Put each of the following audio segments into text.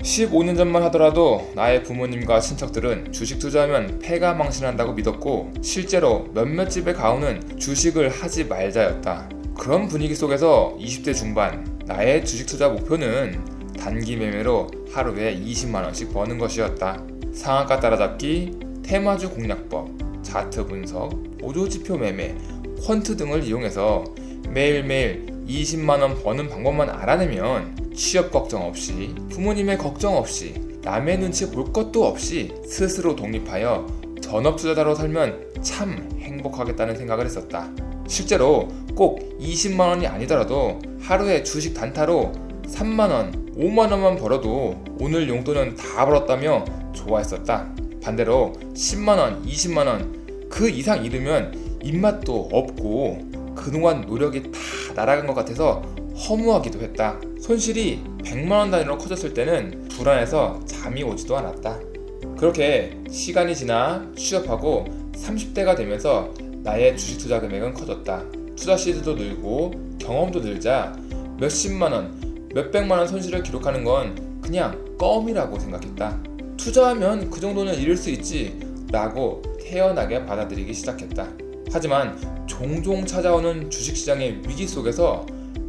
15년 전만 하더라도 나의 부모님과 친척들은 주식 투자하면 패가 망신한다고 믿었고 실제로 몇몇 집의 가훈은 주식을 하지 말자였다. 그런 분위기 속에서 20대 중반 나의 주식 투자 목표는 단기 매매로 하루에 20만원씩 버는 것이었다. 상한가 따라잡기, 테마주 공략법, 차트 분석, 보조지표 매매, 퀀트 등을 이용해서 매일매일 20만원 버는 방법만 알아내면 취업 걱정 없이, 부모님의 걱정 없이, 남의 눈치 볼 것도 없이 스스로 독립하여 전업투자자로 살면 참 행복하겠다는 생각을 했었다. 실제로 꼭 20만원이 아니더라도 하루에 주식 단타로 3만원, 5만원만 벌어도 오늘 용돈은 다 벌었다며 좋아했었다. 반대로 10만원, 20만원 그 이상 잃으면 입맛도 없고 그동안 노력이 다 날아간 것 같아서 허무하기도 했다. 손실이 100만원 단위로 커졌을 때는 불안해서 잠이 오지도 않았다. 그렇게 시간이 지나 취업하고 30대가 되면서 나의 주식 투자 금액은 커졌다. 투자 시드도 늘고 경험도 늘자 몇십만원, 몇백만원 손실을 기록하는 건 그냥 껌이라고 생각했다. 투자하면 그 정도는 잃을 수 있지 라고 태연하게 받아들이기 시작했다. 하지만 종종 찾아오는 주식시장의 위기 속에서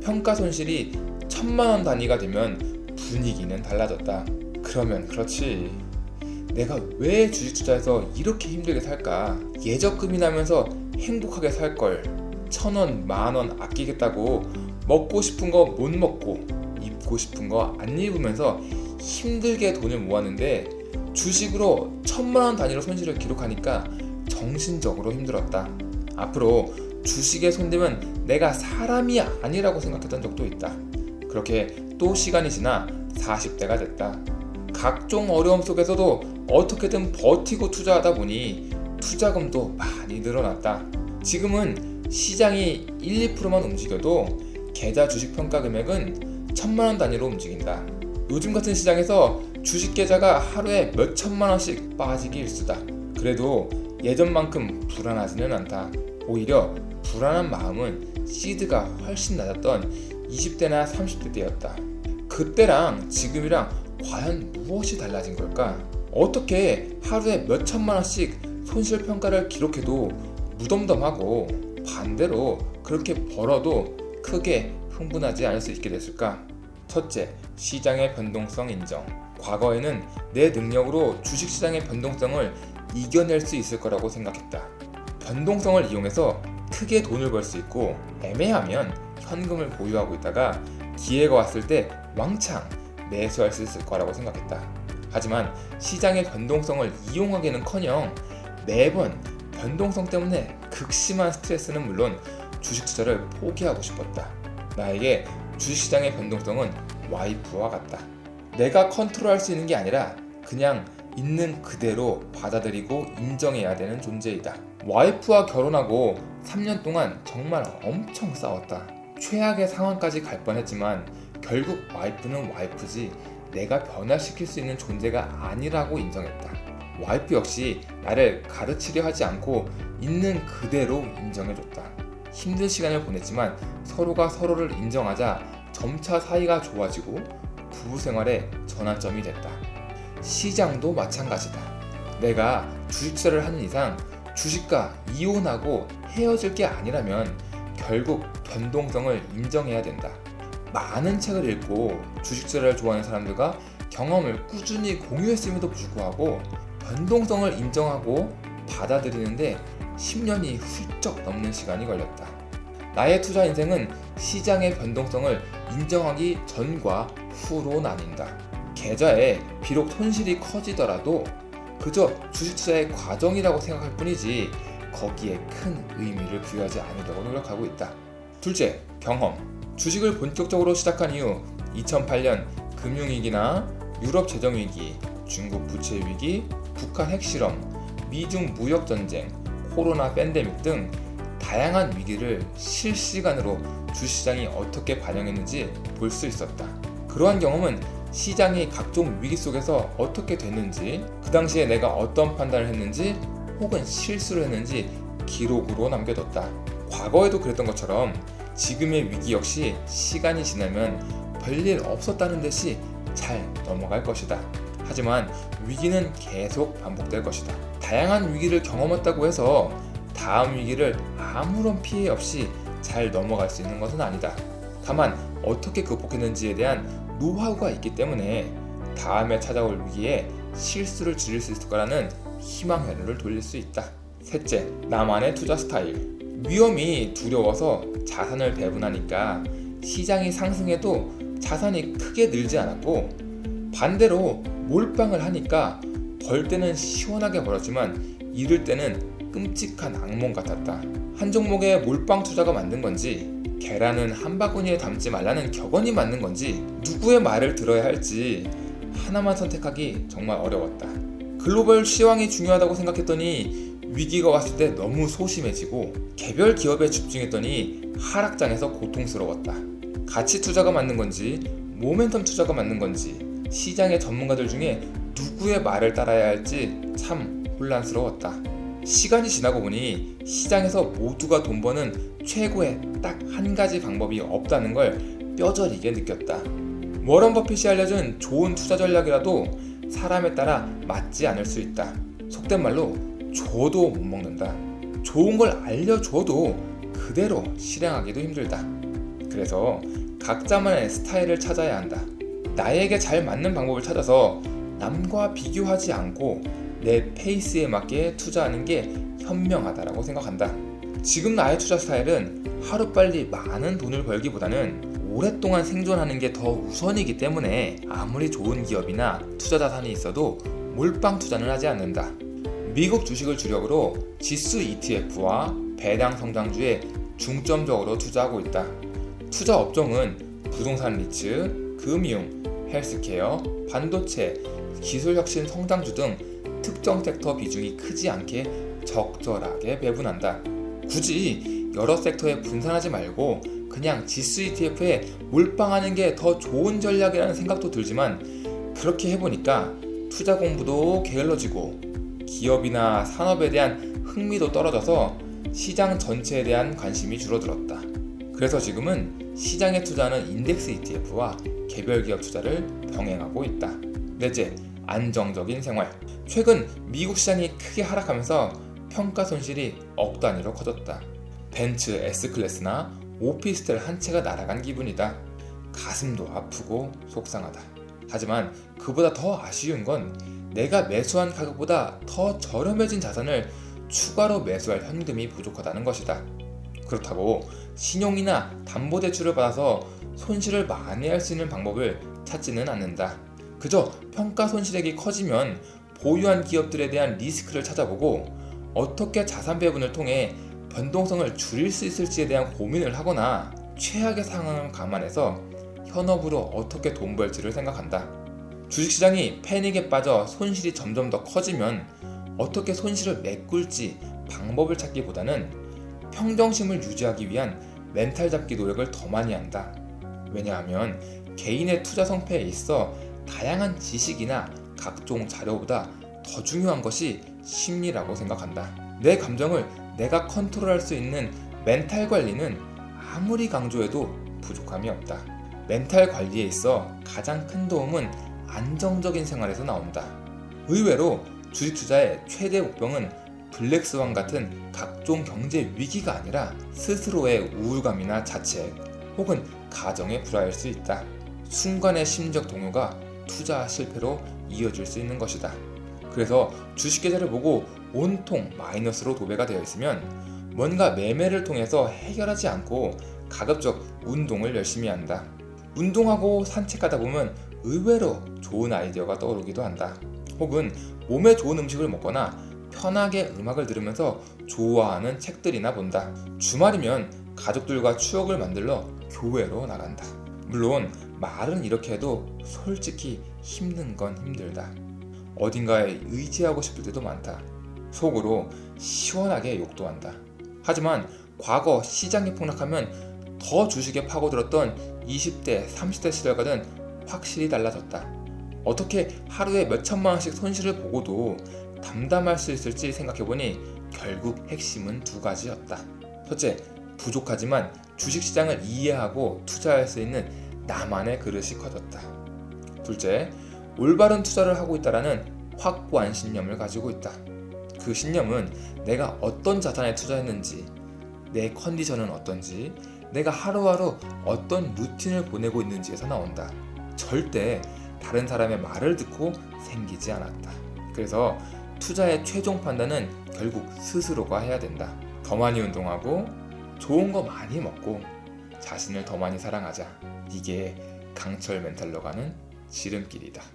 평가 손실이 1000만원 단위가 되면 분위기는 달라졌다. 그러면 그렇지, 내가 왜 주식 투자해서 이렇게 힘들게 살까? 예적금이 나면서 행복하게 살걸. 1000원, 만원 아끼겠다고 먹고 싶은 거 못 먹고 입고 싶은 거 안 입으면서 힘들게 돈을 모았는데 주식으로 1000만원 단위로 손실을 기록하니까 정신적으로 힘들었다. 앞으로 주식에 손대면 내가 사람이 아니라고 생각했던 적도 있다. 그렇게 또 시간이 지나 40대가 됐다. 각종 어려움 속에서도 어떻게든 버티고 투자하다 보니 투자금도 많이 늘어났다. 지금은 시장이 1, 2%만 움직여도 계좌 주식 평가 금액은 1000만원 단위로 움직인다. 요즘 같은 시장에서 주식 계좌가 하루에 몇 천만원씩 빠지기 일쑤다. 그래도 예전만큼 불안하지는 않다. 오히려 불안한 마음은 시드가 훨씬 낮았던 20대나 30대 때였다. 그때랑 지금이랑 과연 무엇이 달라진 걸까? 어떻게 하루에 몇 천만원씩 손실평가를 기록해도 무덤덤하고 반대로 그렇게 벌어도 크게 흥분하지 않을 수 있게 됐을까? 첫째, 시장의 변동성 인정. 과거에는 내 능력으로 주식시장의 변동성을 이겨낼 수 있을 거라고 생각했다. 변동성을 이용해서 크게 돈을 벌 수 있고 애매하면 현금을 보유하고 있다가 기회가 왔을 때 왕창 매수할 수 있을 거라고 생각했다. 하지만 시장의 변동성을 이용하기는커녕 매번 변동성 때문에 극심한 스트레스는 물론 주식 투자를 포기하고 싶었다. 나에게 주식시장의 변동성은 와이프와 같다. 내가 컨트롤할 수 있는 게 아니라 그냥 있는 그대로 받아들이고 인정해야 되는 존재이다. 와이프와 결혼하고 3년 동안 정말 엄청 싸웠다. 최악의 상황까지 갈 뻔했지만 결국 와이프는 와이프지 내가 변화시킬 수 있는 존재가 아니라고 인정했다. 와이프 역시 나를 가르치려 하지 않고 있는 그대로 인정해줬다. 힘든 시간을 보냈지만 서로가 서로를 인정하자 점차 사이가 좋아지고 부부 생활의 전환점이 됐다. 시장도 마찬가지다. 내가 주식 투자를 하는 이상 주식과 이혼하고 헤어질 게 아니라면 결국 변동성을 인정해야 된다. 많은 책을 읽고 주식 투자를 좋아하는 사람들과 경험을 꾸준히 공유했음에도 불구하고 변동성을 인정하고 받아들이는데 10년이 훌쩍 넘는 시간이 걸렸다. 나의 투자 인생은 시장의 변동성을 인정하기 전과 후로 나뉜다. 계좌에 비록 손실이 커지더라도 그저 주식 투자의 과정이라고 생각할 뿐이지 거기에 큰 의미를 부여하지 않으려고 노력하고 있다. 둘째, 경험. 주식을 본격적으로 시작한 이후 2008년 금융위기나 유럽 재정위기, 중국 부채위기, 북한 핵실험, 미중 무역전쟁, 코로나 팬데믹 등 다양한 위기를 실시간으로 주식시장이 어떻게 반영했는지 볼 수 있었다. 그러한 경험은 시장이 각종 위기 속에서 어떻게 됐는지, 그 당시에 내가 어떤 판단을 했는지 혹은 실수를 했는지 기록으로 남겨뒀다. 과거에도 그랬던 것처럼 지금의 위기 역시 시간이 지나면 별일 없었다는 듯이 잘 넘어갈 것이다. 하지만 위기는 계속 반복될 것이다. 다양한 위기를 경험했다고 해서 다음 위기를 아무런 피해 없이 잘 넘어갈 수 있는 것은 아니다. 다만 어떻게 극복했는지에 대한 노하우가 있기 때문에 다음에 찾아올 위기에 실수를 줄일 수 있을 거라는 희망 회로를 돌릴 수 있다. 셋째, 나만의 투자 스타일. 위험이 두려워서 자산을 배분하니까 시장이 상승해도 자산이 크게 늘지 않았고, 반대로 몰빵을 하니까 벌 때는 시원하게 벌었지만 잃을 때는 끔찍한 악몽 같았다. 한 종목에 몰빵 투자가 만든 건지, 계란은 한 바구니에 담지 말라는 격언이 맞는 건지, 누구의 말을 들어야 할지 하나만 선택하기 정말 어려웠다. 글로벌 시황이 중요하다고 생각했더니 위기가 왔을 때 너무 소심해지고, 개별 기업에 집중했더니 하락장에서 고통스러웠다. 가치 투자가 맞는 건지 모멘텀 투자가 맞는 건지, 시장의 전문가들 중에 누구의 말을 따라야 할지 참 혼란스러웠다. 시간이 지나고 보니 시장에서 모두가 돈 버는 최고의 딱 한 가지 방법이 없다는 걸 뼈저리게 느꼈다. 워런 버핏이 알려준 좋은 투자 전략이라도 사람에 따라 맞지 않을 수 있다. 속된 말로 줘도 못 먹는다. 좋은 걸 알려줘도 그대로 실행하기도 힘들다. 그래서 각자만의 스타일을 찾아야 한다. 나에게 잘 맞는 방법을 찾아서 남과 비교하지 않고 내 페이스에 맞게 투자하는 게 현명하다라고 생각한다. 지금 나의 투자 스타일은 하루빨리 많은 돈을 벌기보다는 오랫동안 생존하는 게 더 우선이기 때문에 아무리 좋은 기업이나 투자 자산이 있어도 몰빵 투자는 하지 않는다. 미국 주식을 주력으로 지수 ETF와 배당 성장주에 중점적으로 투자하고 있다. 투자 업종은 부동산 리츠, 금융, 헬스케어, 반도체, 기술혁신 성장주 등 특정 섹터 비중이 크지 않게 적절하게 배분한다. 굳이 여러 섹터에 분산하지 말고 그냥 지수 ETF에 몰빵하는 게 더 좋은 전략이라는 생각도 들지만, 그렇게 해보니까 투자 공부도 게을러지고 기업이나 산업에 대한 흥미도 떨어져서 시장 전체에 대한 관심이 줄어들었다. 그래서 지금은 시장에 투자하는 인덱스 ETF와 개별 기업 투자를 병행하고 있다. 넷째, 안정적인 생활. 최근 미국 시장이 크게 하락하면서 평가 손실이 억 단위로 커졌다. 벤츠 S클래스나 오피스텔 한 채가 날아간 기분이다. 가슴도 아프고 속상하다. 하지만 그보다 더 아쉬운 건 내가 매수한 가격보다 더 저렴해진 자산을 추가로 매수할 현금이 부족하다는 것이다. 그렇다고 신용이나 담보대출을 받아서 손실을 만회할 수 있는 방법을 찾지는 않는다. 그저 평가 손실액이 커지면 보유한 기업들에 대한 리스크를 찾아보고 어떻게 자산 배분을 통해 변동성을 줄일 수 있을지에 대한 고민을 하거나 최악의 상황을 감안해서 현업으로 어떻게 돈 벌지를 생각한다. 주식시장이 패닉에 빠져 손실이 점점 더 커지면 어떻게 손실을 메꿀지 방법을 찾기보다는 평정심을 유지하기 위한 멘탈 잡기 노력을 더 많이 한다. 왜냐하면 개인의 투자 성패에 있어 다양한 지식이나 각종 자료보다 더 중요한 것이 심리라고 생각한다. 내 감정을 내가 컨트롤할 수 있는 멘탈 관리는 아무리 강조해도 부족함이 없다. 멘탈 관리에 있어 가장 큰 도움은 안정적인 생활에서 나온다. 의외로 주식 투자의 최대 목표는 블랙스완 같은 각종 경제 위기가 아니라 스스로의 우울감이나 자책 혹은 가정의 불화일 수 있다. 순간의 심적 동요가 투자 실패로 이어질 수 있는 것이다. 그래서 주식 계좌를 보고 온통 마이너스로 도배가 되어 있으면 뭔가 매매를 통해서 해결하지 않고 가급적 운동을 열심히 한다. 운동하고 산책하다 보면 의외로 좋은 아이디어가 떠오르기도 한다. 혹은 몸에 좋은 음식을 먹거나 편하게 음악을 들으면서 좋아하는 책들이나 본다. 주말이면 가족들과 추억을 만들러 교회로 나간다. 물론 말은 이렇게 해도 솔직히 힘든 건 힘들다. 어딘가에 의지하고 싶을 때도 많다. 속으로 시원하게 욕도 한다. 하지만 과거 시장이 폭락하면 더 주식에 파고들었던 20대, 30대 시절과는 확실히 달라졌다. 어떻게 하루에 몇천만 원씩 손실을 보고도 담담할 수 있을지 생각해보니 결국 핵심은 두 가지였다. 첫째, 부족하지만 주식시장을 이해하고 투자할 수 있는 나만의 그릇이 커졌다. 둘째, 올바른 투자를 하고 있다라는 확고한 신념을 가지고 있다. 그 신념은 내가 어떤 자산에 투자했는지, 내 컨디션은 어떤지, 내가 하루하루 어떤 루틴을 보내고 있는지에서 나온다. 절대 다른 사람의 말을 듣고 생기지 않았다. 그래서 투자의 최종 판단은 결국 스스로가 해야 된다. 더 많이 운동하고 좋은 거 많이 먹고 자신을 더 많이 사랑하자. 이게 강철 멘탈로 가는 지름길이다.